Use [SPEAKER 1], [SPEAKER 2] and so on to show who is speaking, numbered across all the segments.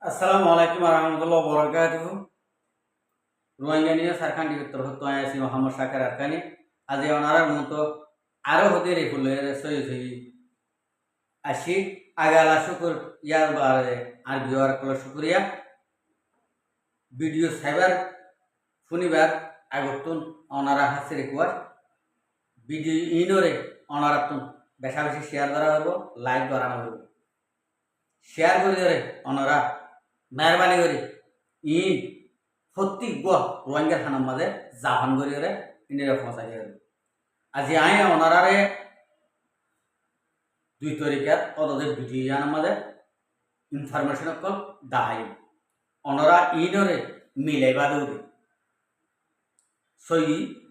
[SPEAKER 1] আসসালামু আলাইকুম রহমতুল্লাহ বরকাতুহ। রোহিঙ্গা নিয়ে সারখান ডিবিত্তর হতো আছি মোহাম্মদ শাকের আরকানি। আজি ওনারার মতো আরো হতে রে ফুলে সই সই আসি আগালা শুকুর ইয়ার বারে আর বিওয়ার কল শুকুরিয়া ভিডিও সাইবার শুনিবার আগতুন ওনারা হাসি রেকুয়ার ভিডিও ইনরে ওনারাতুন বেশা বেশি শেয়ার করা হইব, লাইক বাড়ানো হইব। শেয়ার করি ওনারা মেহরবানি করি ই প্রত্যেক রোহিঙ্গার খানার মাঝে জাপান করিয়ে ইন্ডিয়া পৌঁছাই আজি আই ওনারারে দুই তরিকার ওদের ভিডিও জানার মাঝে ইনফরমেশন কল দাহাই ওনারা ইনরে মিলাইবা দৌড়ে সই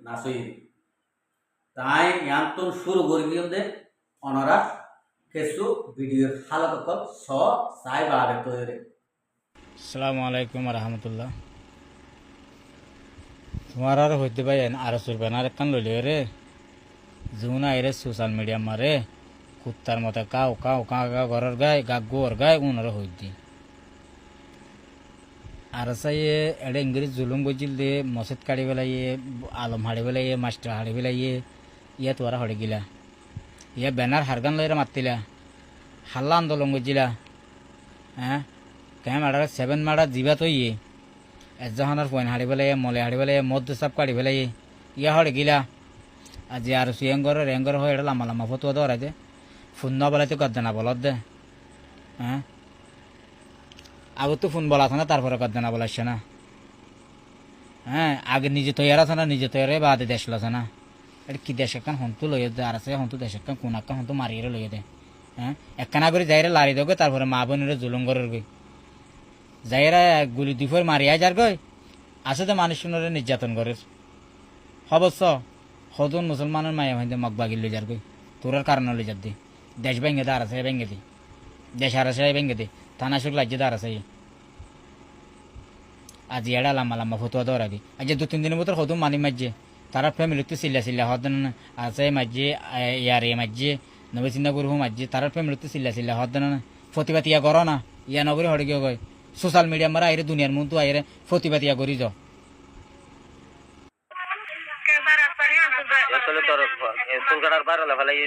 [SPEAKER 1] না সই তাই ইয়ান শুরু করে দিয়ে দে ওনারা কিছু ভিডিওর হালত কল স সাই বাড়ে তৈরি।
[SPEAKER 2] আসসালামু আলাইকুম রহমতুল্লাহ। তোমার আর হইতে পাই আর চলবে না একখান লইলে রে জুন আইরে সোশ্যাল মিডিয়া মারে কুত্তার মতো কাউ কাউ কাউ কাউ ঘরের গায়ে গা গোর গায়ে উনারে হইতি আর চাইয়ে এটা ইংরেজ জুলুম বুঝিল দে মসজিদ কাড়ি বেলাইয়ে আলম হাড়ি বেলাইয়ে মাস্টার হাড়ি বেলাইয়ে ইয়ে তোরা হড়ে গিলা ইয়ে ব্যানার হারগান লইরে মাতিলা হাল্লা আন্দোলন বুঝিলা। হ্যাঁ কেম আড়ার 7 মারা জিবা তো ইয়ে এজাহানার পয়েন্ট হাড়ি পেলাই মলে হাড়ি পেলাই মধ্য সাপ কাড়ি পেলাই ইয়া হড়ে গিলা আজি আর এঙ্গর হয় এটা লামা লামা ফতুয়া দৌড়াই দে ফোন না বলাই তো গদ্দানা বলত দে। হ্যাঁ আগত তো ফোন বলা না তারপরে গদ্দানা বলাইছে না। হ্যাঁ আগে নিজে তৈয়ার আছে না নিজে তৈয়ারে বাদে দেশ লাছে না এটা কি দেশ একখান হন্তু লইয়ে দে আর আছে হন্তু দেশ একখান কোন একখান হন্তু মারিয়ে লইয়ে দে। হ্যাঁ একখানা করে যাইরে লারি দেবে তারপরে মা বোনের জুলুম করার গই যাইরা গুলি দুপুর মারিয়া যার গই আসলে মানুষ শুনরে নির্যাতন করে অবশ্য সদন মুসলমানের মায়া ভাইতে মগ বাগিল লই যার গই তোরার কারণে লই যার দি দেশ ভেঙে দে আর আছে ভেঙে দি দেশ আর আছে ভেঙে দে থানা শুক লাজ্যে দাঁড় আছে আজি এড়া লাম্বা লাম্বা ফতুয়া দৌড়া দি আজ 2-3 দিনের মতো সদন মানি মাঝে তারা ফ্যামিলিতে চিল্লা চিল্লা হদন আছে মাঝে ইয়ারে মাঝে নবে চিন্তা করবো মাঝে তারা ফ্যামিলিতে চিল্লা চিল্লা হদন প্রতিবাদ ইয়া করো না ইয়া নগরী হড়ে গিয়ে গয় সোশ্যাল মিডিয়া মারা আইরে দুনিয়ার মতো আইরে প্রতিবাদ ইয়া করি যাও
[SPEAKER 3] আসলে তোর চুল কাটার বার হলে ফেলাই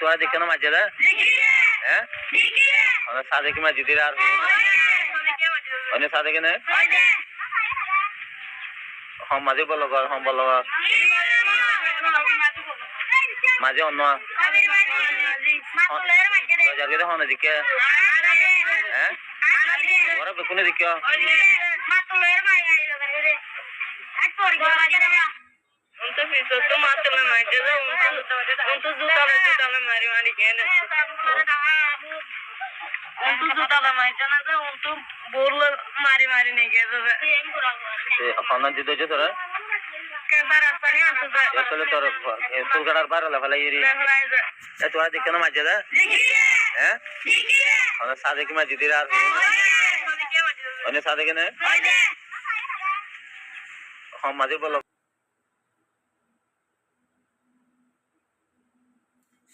[SPEAKER 3] তোরা দেখতে না মাঝে হ্যাঁ সাদে কি মাঝে দিলে আর অনেক সাদে কেন হম মাঝে বলো হম বলো মাঝে অন্য যাকে দেখো না দিকে হ্যাঁ ওরা বেকুনে দিকে उनको फिर तो मात्र में मार के उनको जूता में मारी मारी के ना उनको जूता में मार जाना तो उनको बोल मारी मारी नहीं के तो खाना जितो जो तोरा कैसा रास्ता नहीं आता तो चलो तोरा स्कूल का बार वाला वाला ये ए तोरा देख ना मजा हैं और सादे की मस्जिद रे और सादे के ना हम मजे बोलो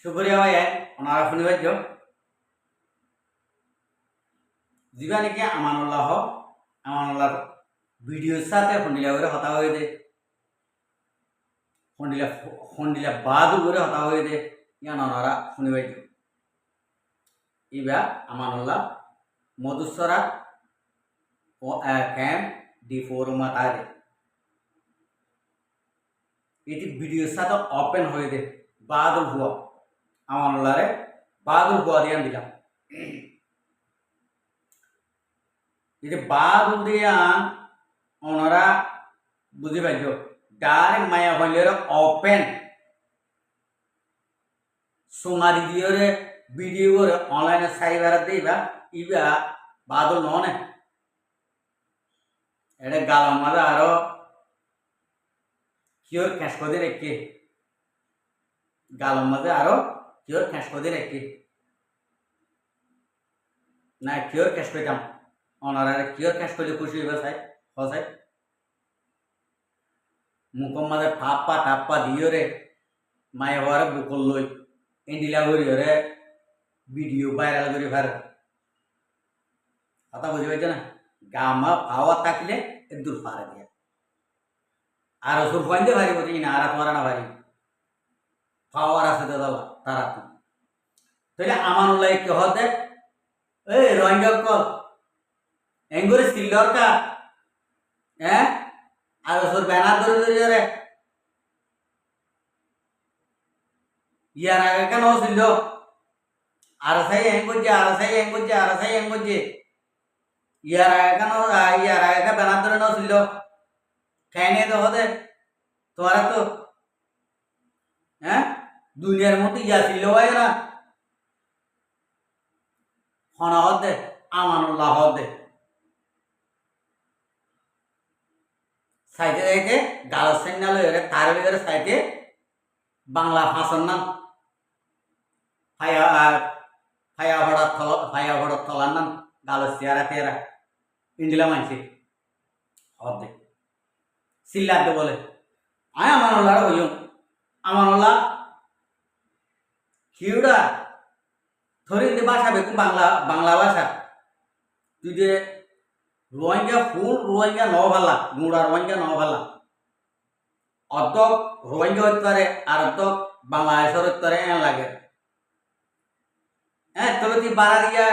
[SPEAKER 1] শুক্রিয়া ভাই ওনারা শুনিবার যা নাকি আমানুল্লাহ ভিডিওর সাথে ফন্ডিলা করে হতা হয়ে দে ফন্ডিলা বাদু করে হতা হয়ে দে ইয়ান ওনারা শুনিবার ইবা আমানুল্লাহ মধুসরা ক্যাম্প D4 মাতারে এটি ভিডিওর সাথে ওপেন হয়ে দে বাদল হুয়া আমানুল্লাহরে বাদল হুয়া দিয়ে দিলাম যদি বাদল দিয়া ওনারা বুঝি পাইছ ডাইরেক্ট মায়া হইলে ওপেন সোমারি দিয়ে ভিডিও করে অনলাইনে সাইবার দিবা ইবা বাদল ননে এটা গালার মাঝে আরো কিওর ক্যাশ করে রেখে গালার মাঝে আরো কিওর ক্যাশ করে রেখে না কিওর ক্যাশ পেতাম ওনারা কিওর ক্যাশ করলে খুশি হইবা চাই হসাই মুখর মাঝে টাপ্পা দিয়ে রে মায়ে হওয়ারে বুকল লই এন্ডিলা করি রে ভিডিও ভাইরাল করে ফের কথা বুঝি পাইছো না গামা পাওয়া থাকলে দূর পারে দিয়া আর সুর ফাইতে ভারি বলি না আর তোমার না ভারি পাওয়ার আছে দাদা তারা তাহলে আমার লাই কি হতে এই রোহিঙ্গা কল এঙ্গুরে সিল্ডর কা হ্যাঁ আর সুর ব্যানার ধরে ধরে রে ইয়ার আগে কেন ছিল আরসাই এঙ্গুজে আরসাই এঙ্গুজে আরসাই এঙ্গুজে ইয়ার আগে কেন ইয়ার আগে ব্যানার ধরে ছিল খাইনে তো হতে তোমারা তো হ্যাঁ দুনিয়ার মধ্যে ইয়া ছিল ভাই না হনা হতে আমানুল্লাহ হতে সাইতে যাইতে গালসেন নাল তার ভিতরে সাইতে বাংলা ভাষার নাম ফায়া ভড়া তলার নাম গালস চেয়ারা তেরা ইন্ডিলা মানছি হতে সিল্লাতে বলে আয় আমানুল্লাহ হইম আমানুল্লাহ কিউডা ধরিতে ভাষা বেকুম বাংলা বাংলা ভাষা তুই যে রোহিঙ্গা ফুল রোহিঙ্গা ন ভাল্লা গুড়া রোহিঙ্গা ন ভাল্লা অর্ধক রোহিঙ্গা হইতে পারে আর অর্ধক বাংলাদেশের হইতে পারে এন লাগে হ্যাঁ তবে তুই বাড়া দিয়া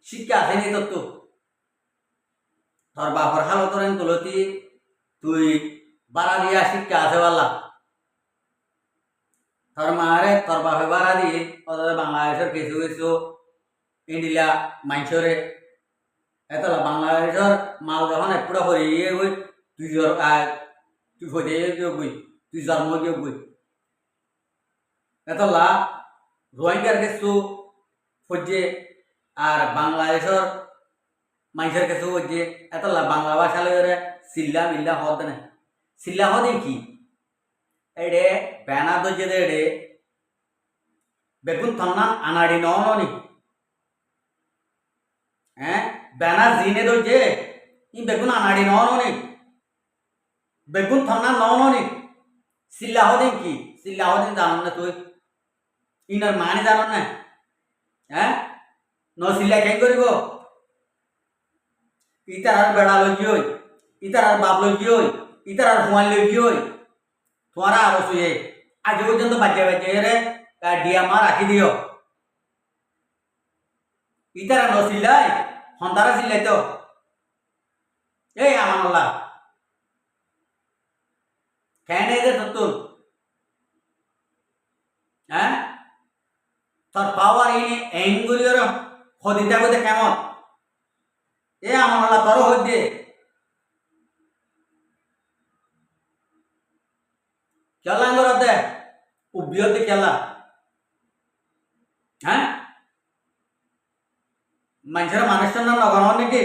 [SPEAKER 1] শিক্ষা আসেনি তোর তো তোর বাপর হালতর তুলতি তুই বাড়া দিয়া শিক্ষা আছে পারলা তোর মারে তোর বাপে বাড়া দিয়ে বাংলাদেশের কিছু কিছু ইন্ডিয়া মাইসরে এতলা বাংলাদেশের মাল যখন এপুরা করে ইয়ে গই তুই তুই ফটে গিয়ে গই তুই জন্ম গিয়ে গই এতলা রোহিঙ্গার কিছু ফজে আর বাংলাদেশের মাইসের কিছু ফজে এতলা বাংলা ভাষা লইরে সিল্লা মিল্লা হদ না সিল্লা হদে কি এডে ব্যানা দজে দে এডে বেগুন থানা আনাড়ি ননি হ্যাঁ ব্যানার জিনে দজে ই বেগুন আনাড়ি ননি বেগুন থানা ননি সিল্লা হদে কি সিল্লা হদে জানো না তুই ইনার মানে জানো না হ্যাঁ ন সিল্লা কেন করিব ইতার আর বেড়া লই গিয়ে ইতার আর বাপ লই গিয়ে ইতার আর হুয়ান লই গিয়ে তোমারা আরো শুয়ে আজ পর্যন্ত বাচ্চা বাচ্চা রে ডিয়া মা রাখি দিও ইতারা ন সিল্লাই হন্তারা সিল্লাই তো এই আমানুল্লাহ কেন এই যে তোর হ্যাঁ তোর পাওয়ার এই এঙ্গুলির হদিতা বলতে কেমন এ আমানুল্লাহ তোর হইতে কেলা করতে উবিয়তে কেলা হ্যাঁ মানুষের মানুষের নাম নগর নাকি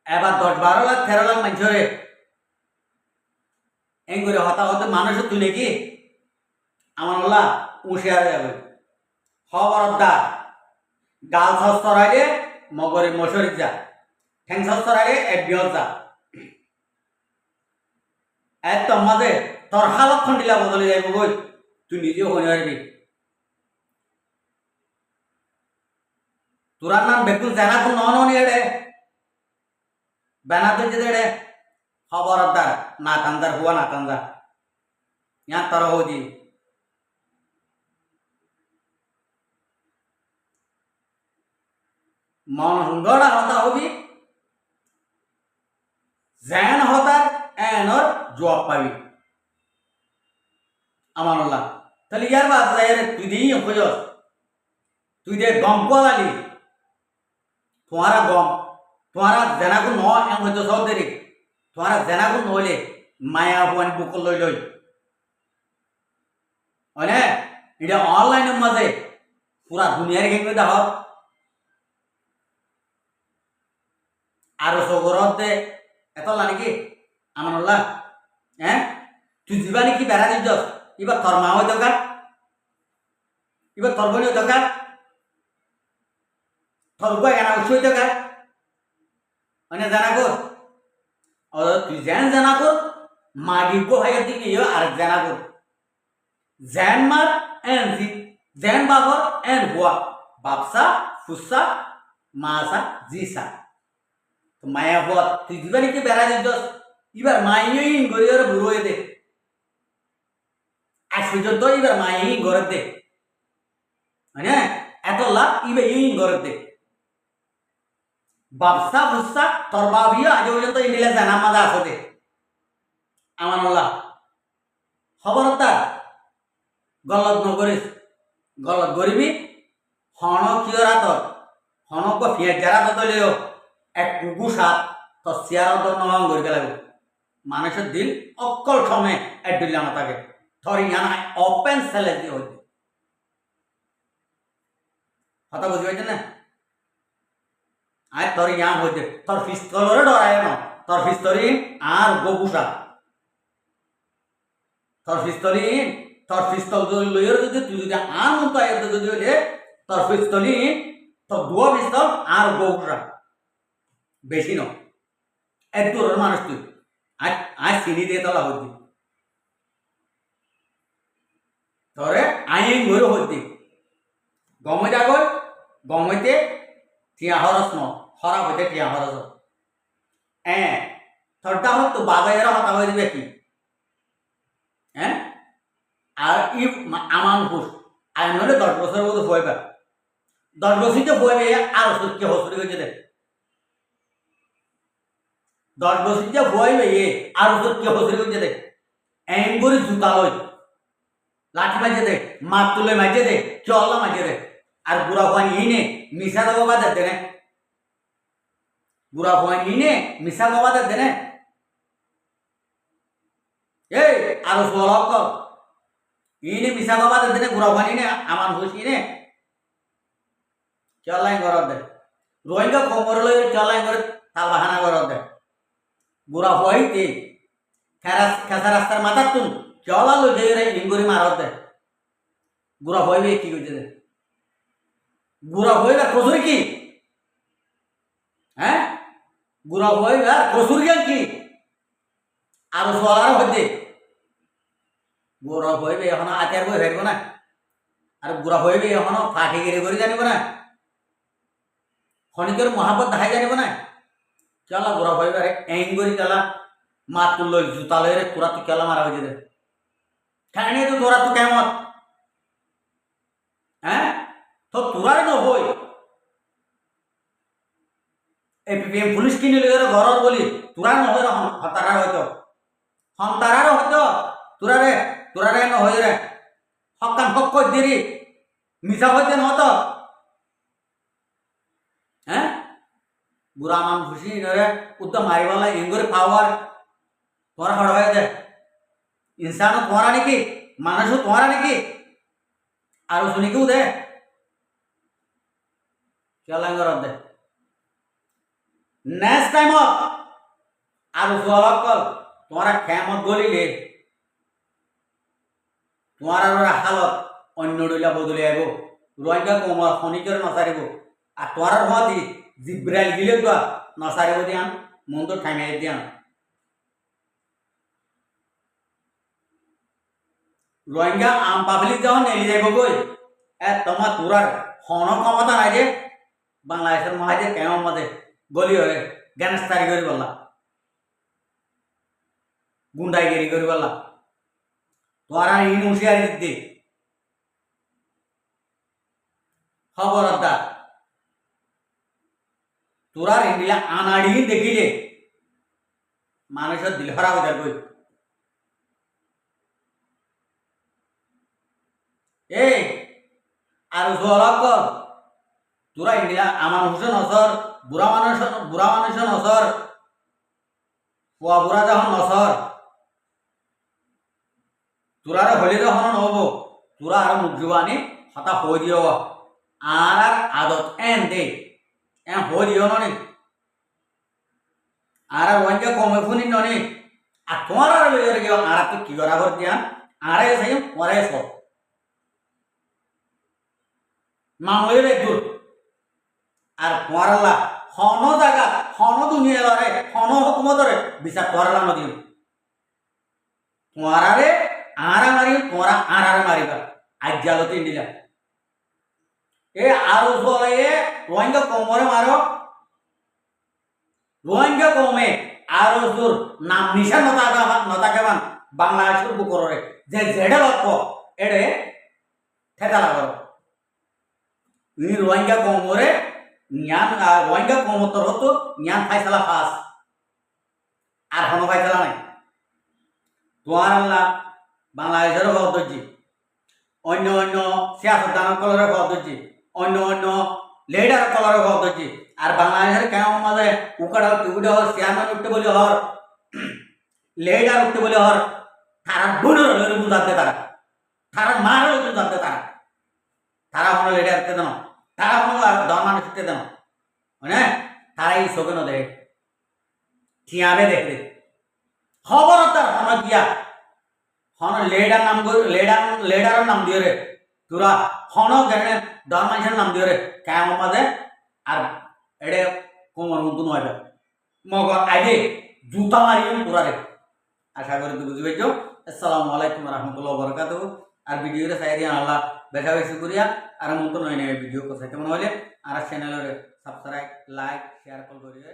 [SPEAKER 1] এবার 10-12 লাখ 13 লাখ মানুষরে এই করে হতা হতে মানুষ তুই নাকি আমানুল্লাহ উশিয়ার যাবে খবরদার গাল সস্তরাইলে মগরে মশরি যা ঠ্যাং সস্তরাইলে এবিয়ত যা এত মাঝে তোর হালত খন্ডিলা বদলে যাইব বই তুই নিজেও হয়ে পারবি তোরার নাম বেকুল জানা কোন ননি এড়ে বেনা তো যেতে এড়ে খবরদার না কান্দার হুয়া না কান্দা ইয়া তোর হদি মন হঙ্গড়া হতা হবি জেন হতার এনর জবাব পাবি আমানুল্লাহ তাহলে ইয়ার বাদ তুই দিই খোঁজ তুই দে গম পালালি তোমারা গম তোমারা জেনাগুন ন এম হইতো সব দেরি তোমারা জেনাগুন নহলে মায়া হুয়ান বুক লই লই হয়নে এটা অনলাইনের মাঝে পুরা দুনিয়ার গেঙ্গে দেখ আরো সগরত দে এতলা নাকি আমানুল্লাহ হ্যাঁ তুই যাবা নাকি বেড়া দিস এবার তোর মা হইতো কার এবার তোর বোন হইতো কার তোর গো এনা উৎস হইতো কার মানে জানা কর তুই জেন জানা কর মাগি গো হয় দিকে আর জানা কর জেন মার এন জি জেন বাবর এন হুয়া বাপসা ফুসা মাসা জিসা তো মায়া হওয়া তুই দিবা নাকি বেড়া দিস এবার মাইই গড়িয়ে বুড়ো হয়ে দে আজ পর্যন্ত এবার মাইই ঘরের দে মানে এত লাভ ইবে ইন ঘরের দে বাপসা বুসা তোর বাবিও আজ পর্যন্ত ইন্ডিয়া জানা মাজা আছে দে আমানুল্লাহ খবরদার গলত নগরিস গলত গরিবি হন কিয়রা তোর হনক ফিয়ে যারা তো দলীয় এক গুসাত তোর চেয়ার তোর নম গড়ি গেল মানুষের দিল অকল সময় এডিলাম থাকে তোর ইয়ানা ওপেন চ্যালেঞ্জ দিয়ে হইতে কথা বুঝি পাইছেন না আর তোর ইয়াম হইতে তোর পিস্তলরে ডরায় না তোর পিস্তলি আর গগুসা তোর পিস্তলি তোর পিস্তল লইয়ের যদি তুই যদি আর মতো আয়তে যদি হইলে তোর পিস্তলি তোর দুয়া পিস্তল আর গগুসা বেশি ন এক দূরের মানুষ তুই আজ আজ চিনি দিয়ে তোলা হইতি তোরে আইন ঘুরে হইতি গমে যাগল গমইতে টিয়া হরস ন হরা হইতে টিয়া হরস তোরটা হত বাজাইরা হতা হয়ে দিবে কি হ্যাঁ আর ই আমান হুস আইন হলে 10 বছরের মতো হইবে 10 বছরতে হইবে আর সত্যি হসুরি হয়েছে দেখ 10 বছরতে হইবে আর সত্যি হসুরি হয়েছে দেখ এঙ্গুরি জুতা লই লাঠি মাঝে দে মাত তুলে মাঝে দে চল্লা মাঝে দে আর বুড়া ভয় ইনে মিশা দেবো বাদ দেনে বুড়া ভয় ইনে মিশা দেবো বাদ দেনে এই আর সোলক ইনে মিশা দেবো বাদ দেনে বুড়া ভয় ইনে আমার হুশ ইনে চলাই ঘর দে রোহিঙ্গা কোমর লই চলাই ঘর তাল বাহানা ঘর দে বুড়া ভয়তে খেসা রাস্তার মাথার তুন চলা লই যাই রে ইঙ্গুরি মারত দে বুড়া ভয়বে কি কইতে দে বুড়া হইবে কসুরি কি হ্যাঁ বুড়া হইবে কসুরি কি আর সোলার হইতে বুড়া হইবে এখন আচার বই ফেলবো না আর বুড়া হইবে এখন ফাঁকি গিরি করে জানিব না খনিকের মহাপত দেখাই জানিব না চলা বুড়া হইবে রে এং করি চলা মাত তুল জুতা লই রে তোরা তুই কেলা মারা হয়েছে দে খাইনি তো তোরা তুই কেমন হ্যাঁ তো তোরাই ন হই এপিএম পুলিশ কিনে লই ঘর বলি তোরা ন হই হতারা হয়তো হন্তারার হয়তো তোরারে ন হই রে হকান হক কই দিরি মিছা হইতে ন তো হ্যাঁ বুড়া মান খুশি রে উত্তম মারিবালা ইঙ্গুরে পাওয়ার তোরা হড় হয়ে দে ইনসান তোরা নাকি মানুষ তোরা নাকি আর শুনি কেউ দে চলাঙ্গর দে নেক্সট টাইম আর জলক কল তোমরা খেমত গলিলে তোমার হালত অন্য ডইলা বদলে আইব রোহিঙ্গা কমা খনিকের নসারিব আর তোমার হতি জিব্রাইল গিলে তো নসারিব দিয়ান মন তো ঠাইমাই দিয়ান রোহিঙ্গা আম পাবলিক যখন নেলি যাইব গই তোমার তোরার হন ক্ষমতা নাই যে বাংলাদেশের মহাজে কেমন মধ্যে গলি হয়ে গ্যানেস্তারি করি বললা গুন্ডাইগিরি করি বললা তোরা ইন হুঁশিয়ারি দিতে খবরদার তোরা ইন্ডিয়া আনাড়ি দেখিলে মানুষের দিল খারাপ হয়ে যাবে এই আর জলক তোরা ইন্ডিয়া আমার হুসেন নসর বুড়া মানুষের নসর পুয়া বুড়া যখন নসর তোরারে হলে যখন নহব তোরা আর মুখ জুবানি হতা হয়ে দিও আর আদত এন দে এন হয়ে দিও নি আর ওইকে কমে ফুনি ননি আর তোমার আর লইয়ে গিয়ে আর তো কি করা কর দিয়া আরে সেই পরে সব মামলের দূর আর পড়ালা হন জায়গা হন দুনিয়া লড়ে হন হুকুমতরে বিচার পড়ালা নদী পড়ারে আরা মারি পড়া আরারে মারিবা আজ জালতে দিলা এ আরো চলে রোহিঙ্গা কমরে মারো রোহিঙ্গা কমে আরো জোর নাম নিশান নতাকাবান বাংলাদেশের বুকরে যে জেডে লক্ষ এড়ে ঠেকা লাগো ই রোহিঙ্গা কমরে জ্ঞান রোহিঙ্গা কমতর হতো জ্ঞান ফাইসালা ফাস আর কোনো ফাইসালা নাই তোমার আল্লাহ বাংলাদেশেরও গদ্দজি অন্য অন্য সিয়াসতদানের কলরে গদ্দজি অন্য অন্য লিডার কলরে গদ্দজি আর বাংলাদেশের কেমন মাঝে উকাড়া উঠে হর চেয়ারম্যান উঠতে বলি হর লিডার উঠতে বলি হর তারা বুড়োর হলে বুঝাতে তারা মার হলে বুঝাতে তারা হলো লিডার উঠতে দেন তারা হলো ধর্মানুষ উঠতে দেন মানে তারা এই শোকে ন দেখে ঠিয়াবে দেখে খবর তার হন গিয়া হন লেডার নাম লেডারের নাম দিয়ে রে তোরা হন গেনে ধর্মানুষের নাম দিয়ে রে কেমন মাঝে আর এড়ে কোমর মতো নয় মগ আগে জুতা মারিয়ে তোরা রে আশা করি তুই বুঝে পেয়েছ আসসালামু আলাইকুম রহমতুল্লাহ বরকাত আর ভিডিওটা চাই দিয়ে আল্লাহ বেশা বেশি করিয়া আর মতো নয় ভিডিও কথা কেমন হলে আর চ্যানেলের সাবস্ক্রাইব লাইক শেয়ার কল করিয়ে